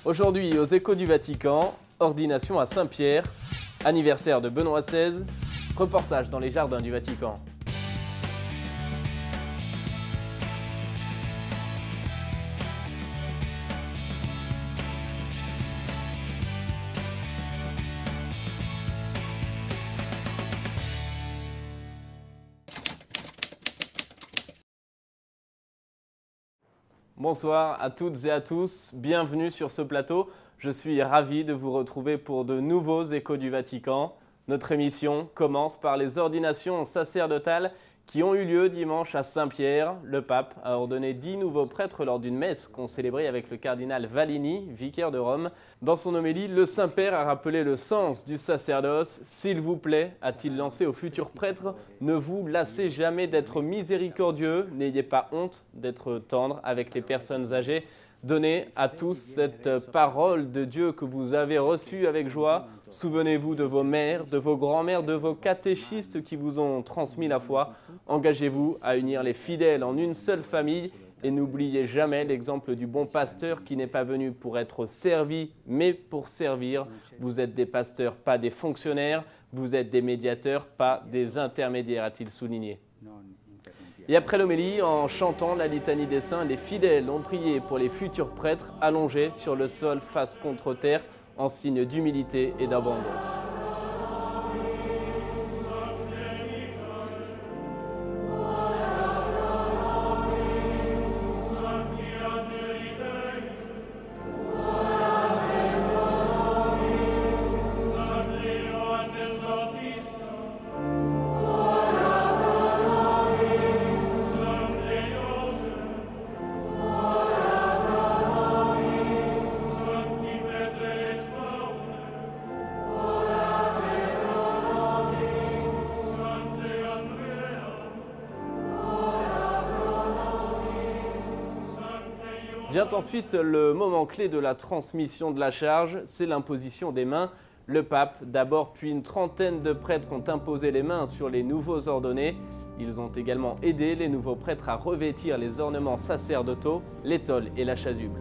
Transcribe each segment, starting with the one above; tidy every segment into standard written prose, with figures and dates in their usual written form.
Aujourd'hui, aux Échos du Vatican, ordination à Saint-Pierre, anniversaire de Benoît XVI, reportage dans les jardins du Vatican. Bonsoir à toutes et à tous, bienvenue sur ce plateau. Je suis ravi de vous retrouver pour de nouveaux Échos du Vatican. Notre émission commence par les ordinations sacerdotales qui ont eu lieu dimanche à Saint-Pierre. Le pape a ordonné 10 nouveaux prêtres lors d'une messe qu'on célébrait avec le cardinal Vallini, vicaire de Rome. Dans son homélie, le Saint-Père a rappelé le sens du sacerdoce. « S'il vous plaît », a-t-il lancé aux futurs prêtres, « ne vous lassez jamais d'être miséricordieux, n'ayez pas honte d'être tendre avec les personnes âgées. Donnez à tous cette parole de Dieu que vous avez reçue avec joie. Souvenez-vous de vos mères, de vos grands-mères, de vos catéchistes qui vous ont transmis la foi. Engagez-vous à unir les fidèles en une seule famille et n'oubliez jamais l'exemple du bon pasteur qui n'est pas venu pour être servi, mais pour servir. Vous êtes des pasteurs, pas des fonctionnaires. Vous êtes des médiateurs, pas des intermédiaires, a-t-il souligné. Et après l'homélie, en chantant la litanie des saints, les fidèles ont prié pour les futurs prêtres allongés sur le sol face contre terre en signe d'humilité et d'abandon. Vient ensuite le moment clé de la transmission de la charge, c'est l'imposition des mains. Le pape, d'abord puis une trentaine de prêtres ont imposé les mains sur les nouveaux ordonnés. Ils ont également aidé les nouveaux prêtres à revêtir les ornements sacerdotaux, l'étole et la chasuble.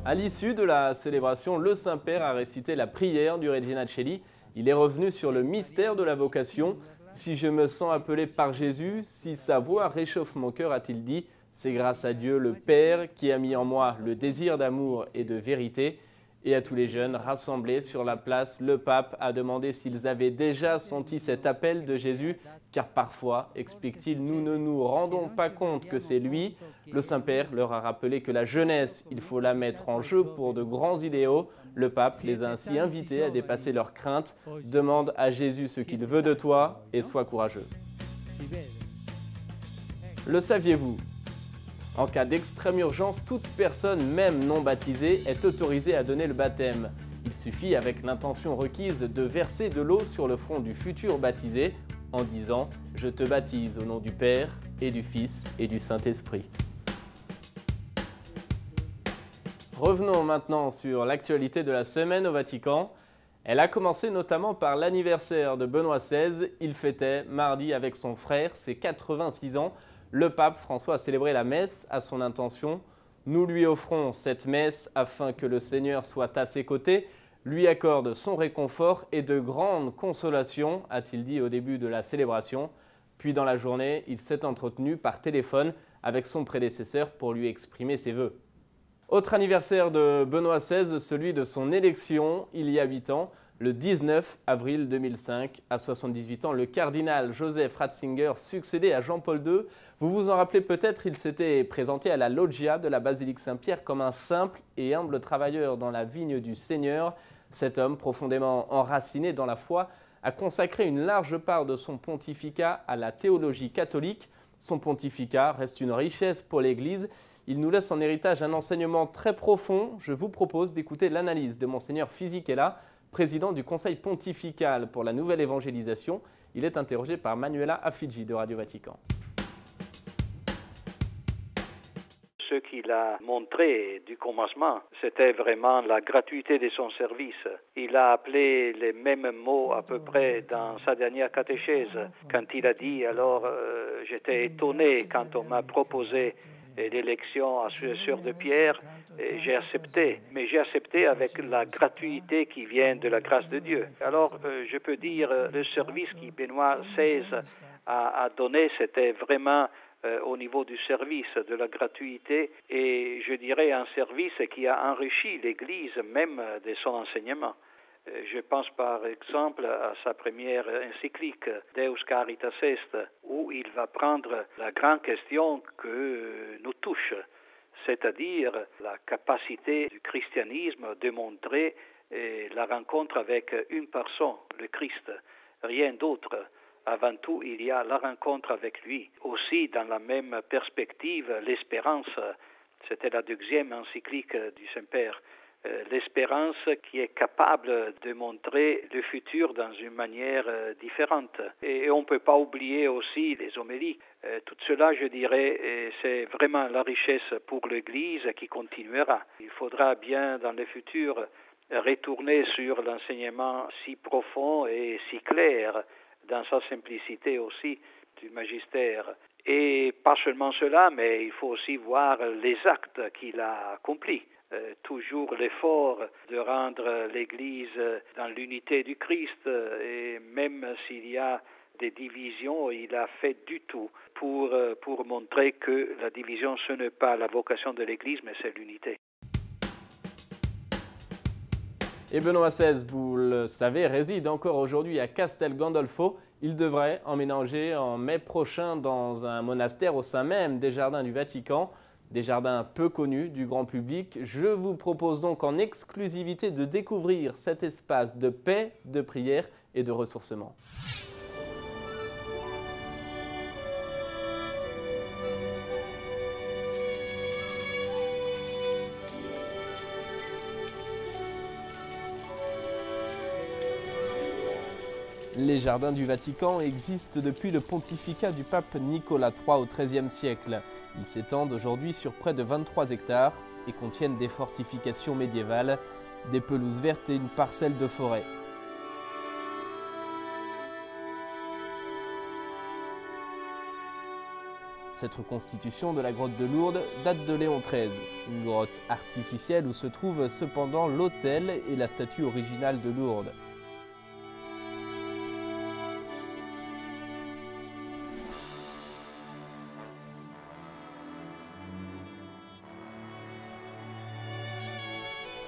À l'issue de la célébration, le Saint-Père a récité la prière du Regina Coeli. Il est revenu sur le mystère de la vocation. « Si je me sens appelé par Jésus, si sa voix réchauffe mon cœur », a-t-il dit, c'est grâce à Dieu le Père qui a mis en moi le désir d'amour et de vérité. Et à tous les jeunes rassemblés sur la place, le pape a demandé s'ils avaient déjà senti cet appel de Jésus, car parfois, explique-t-il, nous ne nous rendons pas compte que c'est lui. Le Saint-Père leur a rappelé que la jeunesse, il faut la mettre en jeu pour de grands idéaux. Le pape les a ainsi invités à dépasser leurs craintes. Demande à Jésus ce qu'il veut de toi et sois courageux. Le saviez-vous ? En cas d'extrême urgence, toute personne, même non baptisée, est autorisée à donner le baptême. Il suffit, avec l'intention requise, de verser de l'eau sur le front du futur baptisé en disant « Je te baptise au nom du Père et du Fils et du Saint-Esprit ». Revenons maintenant sur l'actualité de la semaine au Vatican. Elle a commencé notamment par l'anniversaire de Benoît XVI. Il fêtait mardi avec son frère ses 86 ans. Le pape François a célébré la messe à son intention. Nous lui offrons cette messe afin que le Seigneur soit à ses côtés, lui accorde son réconfort et de grandes consolations, a-t-il dit au début de la célébration. Puis dans la journée, il s'est entretenu par téléphone avec son prédécesseur pour lui exprimer ses vœux. Autre anniversaire de Benoît XVI, celui de son élection il y a 8 ans. Le 19 avril 2005, à 78 ans, le cardinal Joseph Ratzinger succédait à Jean-Paul II. Vous vous en rappelez peut-être, il s'était présenté à la loggia de la basilique Saint-Pierre comme un simple et humble travailleur dans la vigne du Seigneur. Cet homme, profondément enraciné dans la foi, a consacré une large part de son pontificat à la théologie catholique. Son pontificat reste une richesse pour l'Église. Il nous laisse en héritage un enseignement très profond. Je vous propose d'écouter l'analyse de Monseigneur Fisichella, président du Conseil pontifical pour la nouvelle évangélisation. Il est interrogé par Manuela Affigi de Radio Vatican. Ce qu'il a montré du commencement, c'était vraiment la gratuité de son service. Il a appelé les mêmes mots à peu près dans sa dernière catéchèse. Quand il a dit, alors j'étais étonné quand on m'a proposé l'élection à successeur de Pierre, j'ai accepté. Mais j'ai accepté avec la gratuité qui vient de la grâce de Dieu. Alors, je peux dire, le service qui Benoît XVI a donné, c'était vraiment au niveau du service, de la gratuité, et je dirais un service qui a enrichi l'Église même de son enseignement. Je pense par exemple à sa première encyclique Deus Caritas Est, où il va prendre la grande question que nous touche, c'est-à-dire la capacité du christianisme de montrer la rencontre avec une personne, le Christ, rien d'autre. Avant tout, il y a la rencontre avec lui. Aussi, dans la même perspective, l'espérance, c'était la deuxième encyclique du Saint-Père, l'espérance qui est capable de montrer le futur dans une manière différente. Et on ne peut pas oublier aussi les homélies. Tout cela, je dirais, c'est vraiment la richesse pour l'Église qui continuera. Il faudra bien dans le futur retourner sur l'enseignement si profond et si clair, dans sa simplicité aussi, du magistère. Et pas seulement cela, mais il faut aussi voir les actes qu'il a accomplis. Toujours l'effort de rendre l'Église dans l'unité du Christ, et même s'il y a des divisions, il a fait du tout pour montrer que la division, ce n'est pas la vocation de l'Église, mais c'est l'unité. Et Benoît XVI, vous le savez, réside encore aujourd'hui à Castel Gandolfo. Il devrait emménager en mai prochain dans un monastère au sein même des Jardins du Vatican. Des jardins peu connus du grand public. Je vous propose donc en exclusivité de découvrir cet espace de paix, de prière et de ressourcement. Les Jardins du Vatican existent depuis le pontificat du pape Nicolas III au XIIIe siècle. Ils s'étendent aujourd'hui sur près de 23 hectares et contiennent des fortifications médiévales, des pelouses vertes et une parcelle de forêt. Cette reconstitution de la grotte de Lourdes date de Léon XIII, une grotte artificielle où se trouvent cependant l'autel et la statue originale de Lourdes.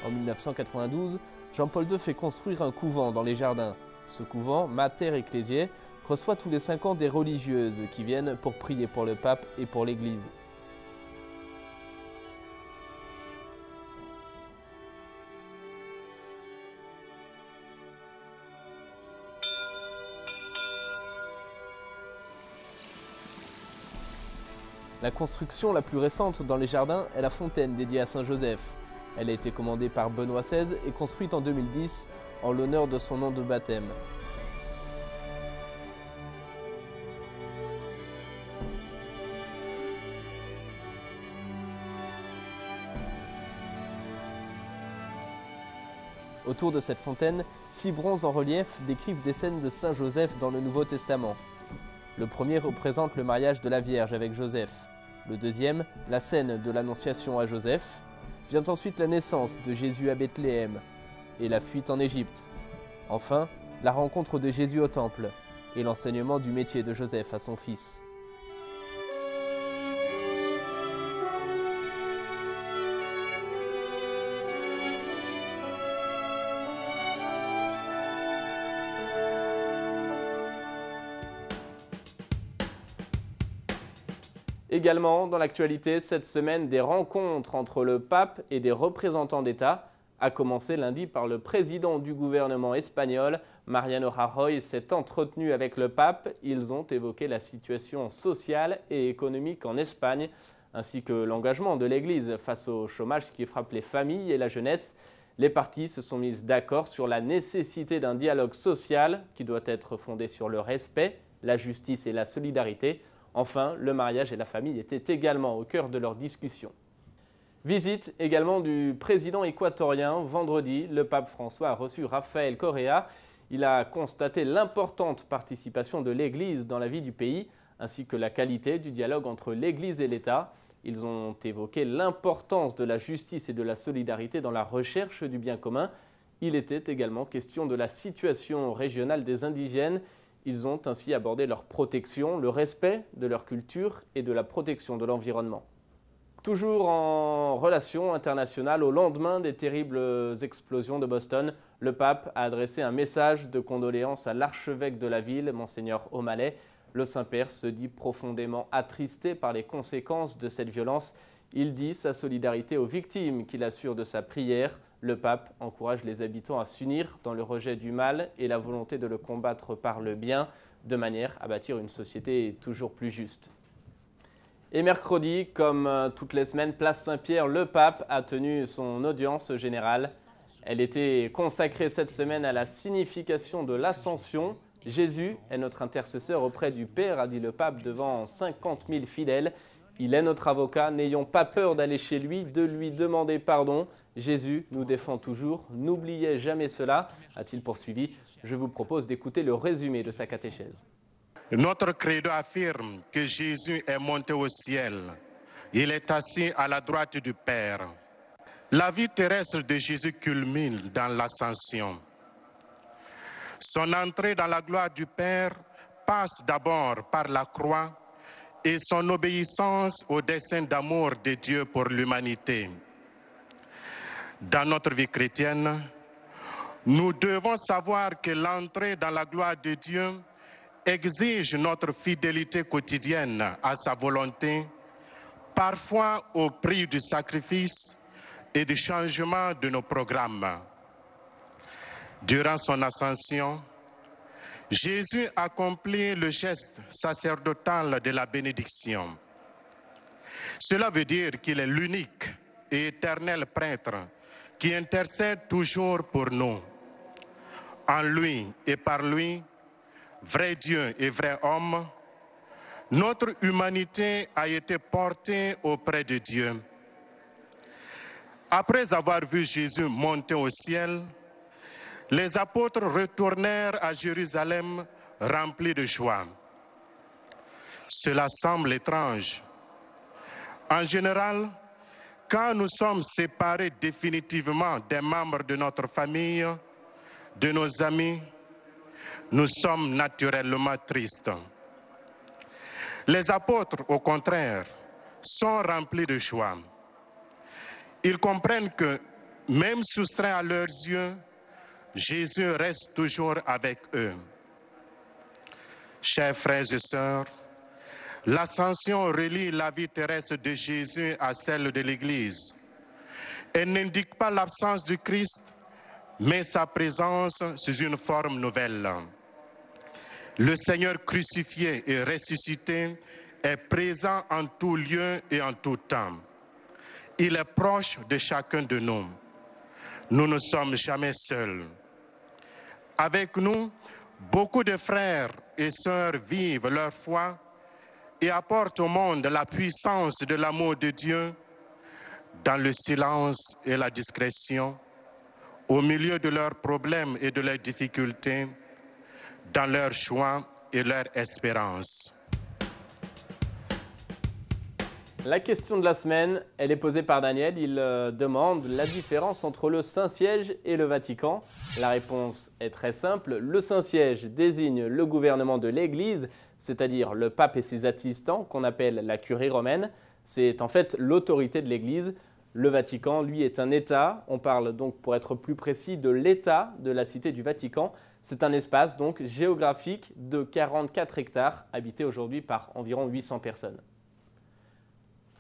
En 1992, Jean-Paul II fait construire un couvent dans les jardins. Ce couvent, Mater Ecclesiae, reçoit tous les 5 ans des religieuses qui viennent pour prier pour le pape et pour l'Église. La construction la plus récente dans les jardins est la fontaine dédiée à Saint Joseph. Elle a été commandée par Benoît XVI et construite en 2010 en l'honneur de son nom de baptême. Autour de cette fontaine, 6 bronzes en relief décrivent des scènes de Saint Joseph dans le Nouveau Testament. Le premier représente le mariage de la Vierge avec Joseph. Le deuxième, la scène de l'Annonciation à Joseph. Vient ensuite la naissance de Jésus à Bethléem et la fuite en Égypte. Enfin, la rencontre de Jésus au temple et l'enseignement du métier de Joseph à son fils. Également, dans l'actualité, cette semaine, des rencontres entre le pape et des représentants d'État, a commencé lundi par le président du gouvernement espagnol, Mariano Rajoy, s'est entretenu avec le pape. Ils ont évoqué la situation sociale et économique en Espagne, ainsi que l'engagement de l'Église face au chômage qui frappe les familles et la jeunesse. Les parties se sont mises d'accord sur la nécessité d'un dialogue social qui doit être fondé sur le respect, la justice et la solidarité. Enfin, le mariage et la famille étaient également au cœur de leurs discussions. Visite également du président équatorien. Vendredi, le pape François a reçu Rafael Correa. Il a constaté l'importante participation de l'Église dans la vie du pays, ainsi que la qualité du dialogue entre l'Église et l'État. Ils ont évoqué l'importance de la justice et de la solidarité dans la recherche du bien commun. Il était également question de la situation régionale des indigènes. Ils ont ainsi abordé leur protection, le respect de leur culture et de la protection de l'environnement. Toujours en relation internationale, au lendemain des terribles explosions de Boston, le pape a adressé un message de condoléances à l'archevêque de la ville, Monseigneur O'Malley. Le Saint-Père se dit profondément attristé par les conséquences de cette violence. Il dit sa solidarité aux victimes qu'il assure de sa prière. Le pape encourage les habitants à s'unir dans le rejet du mal et la volonté de le combattre par le bien, de manière à bâtir une société toujours plus juste. Et mercredi, comme toutes les semaines, place Saint-Pierre, le pape a tenu son audience générale. Elle était consacrée cette semaine à la signification de l'ascension. Jésus est notre intercesseur auprès du Père, a dit le pape devant 50 000 fidèles. Il est notre avocat, n'ayons pas peur d'aller chez lui, de lui demander pardon. Jésus nous défend toujours, n'oubliez jamais cela, a-t-il poursuivi. Je vous propose d'écouter le résumé de sa catéchèse. Notre credo affirme que Jésus est monté au ciel. Il est assis à la droite du Père. La vie terrestre de Jésus culmine dans l'ascension. Son entrée dans la gloire du Père passe d'abord par la croix et son obéissance au dessein d'amour de Dieu pour l'humanité. Dans notre vie chrétienne, nous devons savoir que l'entrée dans la gloire de Dieu exige notre fidélité quotidienne à sa volonté, parfois au prix du sacrifice et du changement de nos programmes. Durant son ascension, Jésus accomplit le geste sacerdotal de la bénédiction. Cela veut dire qu'il est l'unique et éternel prêtre qui intercède toujours pour nous. En lui et par lui, vrai Dieu et vrai homme, notre humanité a été portée auprès de Dieu. Après avoir vu Jésus monter au ciel, les apôtres retournèrent à Jérusalem remplis de joie. Cela semble étrange. En général, quand nous sommes séparés définitivement des membres de notre famille, de nos amis, nous sommes naturellement tristes. Les apôtres, au contraire, sont remplis de joie. Ils comprennent que, même soustraits à leurs yeux, Jésus reste toujours avec eux. Chers frères et sœurs, l'ascension relie la vie terrestre de Jésus à celle de l'Église. Elle n'indique pas l'absence du Christ, mais sa présence sous une forme nouvelle. Le Seigneur crucifié et ressuscité est présent en tout lieu et en tout temps. Il est proche de chacun de nous. Nous ne sommes jamais seuls. Avec nous, beaucoup de frères et sœurs vivent leur foi et apportent au monde la puissance de l'amour de Dieu dans le silence et la discrétion, au milieu de leurs problèmes et de leurs difficultés, dans leur joie et leur espérance. La question de la semaine, elle est posée par Daniel. Il demande la différence entre le Saint-Siège et le Vatican. La réponse est très simple. Le Saint-Siège désigne le gouvernement de l'Église, c'est-à-dire le pape et ses assistants, qu'on appelle la curie romaine. C'est en fait l'autorité de l'Église. Le Vatican, lui, est un État. On parle donc, pour être plus précis, de l'État de la Cité du Vatican. C'est un espace donc géographique de 44 hectares, habité aujourd'hui par environ 800 personnes.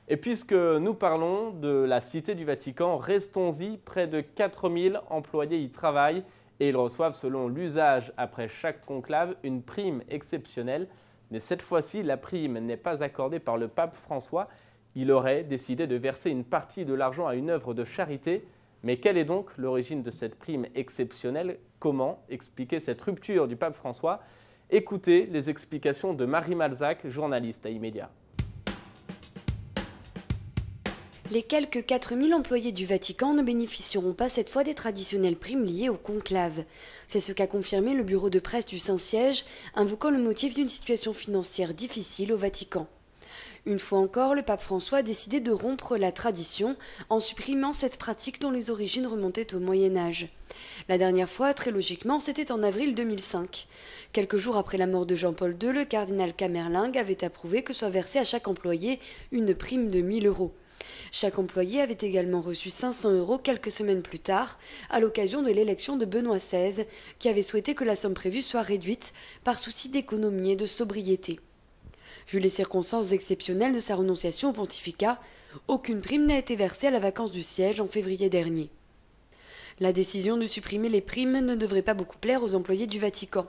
Et puisque nous parlons de la Cité du Vatican, restons-y, près de 4000 employés y travaillent et ils reçoivent, selon l'usage après chaque conclave, une prime exceptionnelle. Mais cette fois-ci, la prime n'est pas accordée par le pape François. Il aurait décidé de verser une partie de l'argent à une œuvre de charité. Mais quelle est donc l'origine de cette prime exceptionnelle? Comment expliquer cette rupture du pape François? Écoutez les explications de Marie Malzac, journaliste à E-Media. Les quelques 4000 employés du Vatican ne bénéficieront pas cette fois des traditionnelles primes liées au conclave. C'est ce qu'a confirmé le bureau de presse du Saint-Siège, invoquant le motif d'une situation financière difficile au Vatican. Une fois encore, le pape François a décidé de rompre la tradition en supprimant cette pratique dont les origines remontaient au Moyen-Âge. La dernière fois, très logiquement, c'était en avril 2005. Quelques jours après la mort de Jean-Paul II, le cardinal Camerlingue avait approuvé que soit versée à chaque employé une prime de 1 000 €. Chaque employé avait également reçu 500 € quelques semaines plus tard, à l'occasion de l'élection de Benoît XVI, qui avait souhaité que la somme prévue soit réduite par souci d'économie et de sobriété. Vu les circonstances exceptionnelles de sa renonciation au pontificat, aucune prime n'a été versée à la vacance du siège en février dernier. La décision de supprimer les primes ne devrait pas beaucoup plaire aux employés du Vatican.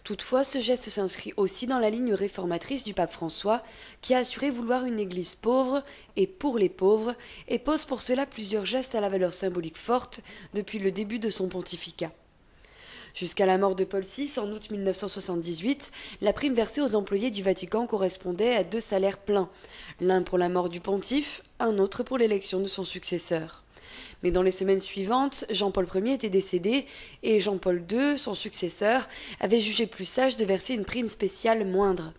Toutefois, ce geste s'inscrit aussi dans la ligne réformatrice du pape François, qui a assuré vouloir une église pauvre et pour les pauvres, et pose pour cela plusieurs gestes à la valeur symbolique forte depuis le début de son pontificat. Jusqu'à la mort de Paul VI en août 1978, la prime versée aux employés du Vatican correspondait à 2 salaires pleins, l'un pour la mort du pontife, un autre pour l'élection de son successeur. Mais dans les semaines suivantes, Jean-Paul Ier était décédé et Jean-Paul II, son successeur, avait jugé plus sage de verser une prime spéciale moindre.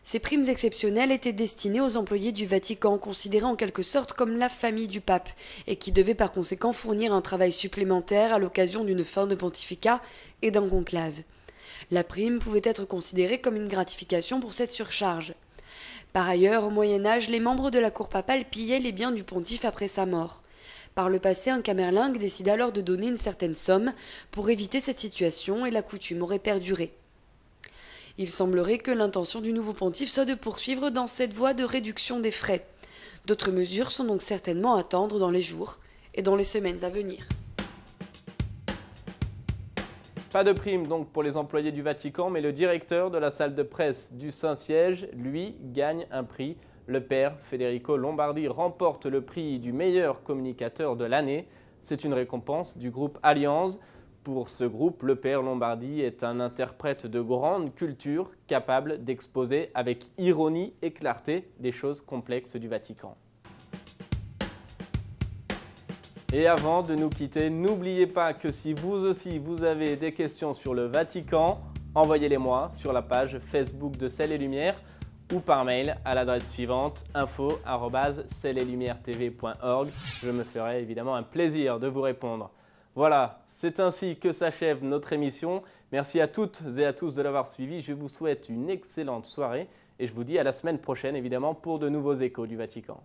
Ces primes exceptionnelles étaient destinées aux employés du Vatican, considérés en quelque sorte comme la famille du pape, et qui devaient par conséquent fournir un travail supplémentaire à l'occasion d'une fin de pontificat et d'un conclave. La prime pouvait être considérée comme une gratification pour cette surcharge. Par ailleurs, au Moyen-Âge, les membres de la cour papale pillaient les biens du pontife après sa mort. Par le passé, un Camerlingue décida alors de donner une certaine somme pour éviter cette situation et la coutume aurait perduré. Il semblerait que l'intention du nouveau pontife soit de poursuivre dans cette voie de réduction des frais. D'autres mesures sont donc certainement à attendre dans les jours et dans les semaines à venir. Pas de prime donc pour les employés du Vatican, mais le directeur de la salle de presse du Saint-Siège, lui, gagne un prix. Le père Federico Lombardi remporte le prix du meilleur communicateur de l'année. C'est une récompense du groupe Allianz. Pour ce groupe, le père Lombardi est un interprète de grande culture, capable d'exposer avec ironie et clarté les choses complexes du Vatican. Et avant de nous quitter, n'oubliez pas que si vous aussi vous avez des questions sur le Vatican, envoyez-les-moi sur la page Facebook de Ciel et Lumière ou par mail à l'adresse suivante info@cieletlumière-tv.org. Je me ferai évidemment un plaisir de vous répondre. Voilà, c'est ainsi que s'achève notre émission. Merci à toutes et à tous de l'avoir suivi. Je vous souhaite une excellente soirée et je vous dis à la semaine prochaine évidemment pour de nouveaux échos du Vatican.